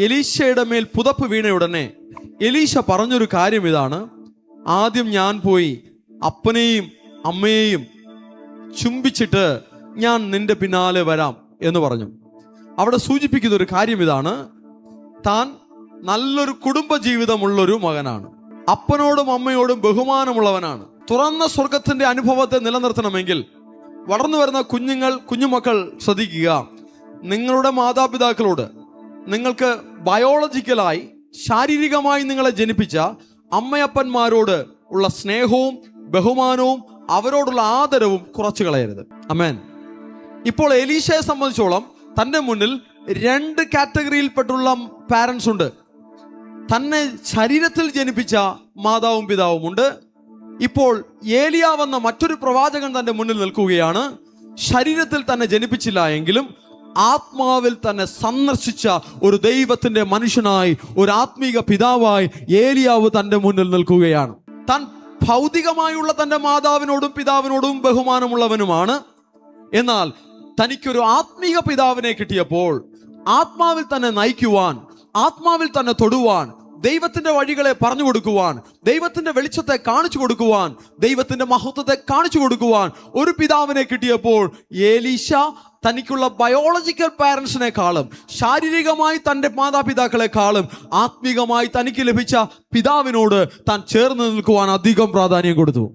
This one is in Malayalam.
എലീശയുടെ മേൽ പുതപ്പ് വീണ ഉടനെ എലീശ പറഞ്ഞൊരു കാര്യം ഇതാണ്: ആദ്യം ഞാൻ പോയി അപ്പനെയും അമ്മയെയും ചുംബിച്ചിട്ട് ഞാൻ നിന്റെ പിന്നാലെ വരാം എന്ന് പറഞ്ഞു. അവിടെ സൂചിപ്പിക്കുന്ന ഒരു കാര്യം ഇതാണ്: താൻ നല്ലൊരു കുടുംബജീവിതമുള്ളൊരു മകനാണ്, അപ്പനോടും അമ്മയോടും ബഹുമാനമുള്ളവനാണ്. തുറന്ന സ്വർഗത്തിന്റെ അനുഭവത്തെ നിലനിർത്തണമെങ്കിൽ വളർന്നു വരുന്ന കുഞ്ഞുമക്കൾ ശ്രദ്ധിക്കുക, നിങ്ങളുടെ മാതാപിതാക്കളോട്, നിങ്ങൾക്ക് ബയോളജിക്കലായി ശാരീരികമായി നിങ്ങളെ ജനിപ്പിച്ച അമ്മയപ്പന്മാരോട് ഉള്ള സ്നേഹവും ബഹുമാനവും അവരോടുള്ള ആദരവും കുറച്ചു കളയരുത്. ആമേൻ. ഇപ്പോൾ എലീശയെ സംബന്ധിച്ചോളം തൻ്റെ മുന്നിൽ 2 കാറ്റഗറിയിൽപ്പെട്ടുള്ള പാരൻസ് ഉണ്ട്. തന്നെ ശരീരത്തിൽ ജനിപ്പിച്ച മാതാവും പിതാവും ഉണ്ട്. ഇപ്പോൾ ഏലിയാവെന്ന മറ്റൊരു പ്രവാചകൻ തൻ്റെ മുന്നിൽ നിൽക്കുകയാണ്. ശരീരത്തിൽ തന്നെ ജനിപ്പിച്ചില്ല എങ്കിലും ആത്മാവിൽ തന്നെ സന്ദർശിച്ച ഒരു ദൈവത്തിന്റെ മനുഷ്യനായി, ഒരു ആത്മീക പിതാവായി ഏലിയാവ് തൻ്റെ മുന്നിൽ നിൽക്കുകയാണ്. താൻ ഭൗതികമായുള്ള തൻ്റെ മാതാവിനോടും പിതാവിനോടും ബഹുമാനമുള്ളവനുമാണ്. എന്നാൽ തനിക്കൊരു ആത്മീക പിതാവിനെ കിട്ടിയപ്പോൾ ആത്മാവിൽ തന്നെ നയിക്കുവാൻ, ആത്മാവിൽ തന്നെ തൊടുവാൻ, ദൈവത്തിന്റെ വഴികളെ പറഞ്ഞു കൊടുക്കുവാൻ, ദൈവത്തിന്റെ വെളിച്ചത്തെ കാണിച്ചു കൊടുക്കുവാൻ, ദൈവത്തിന്റെ മഹത്വത്തെ കാണിച്ചു കൊടുക്കുവാൻ ഒരു പിതാവിനെ കിട്ടിയപ്പോൾ എലീശ തനിക്കുള്ള ബയോളജിക്കൽ പാരൻസിനെക്കാളും, ശാരീരികമായി തൻ്റെ മാതാപിതാക്കളെക്കാളും ആത്മീകമായി തനിക്ക് ലഭിച്ച പിതാവിനോട് താൻ ചേർന്ന് നിൽക്കുവാൻ അധികം പ്രാധാന്യം കൊടുത്തു.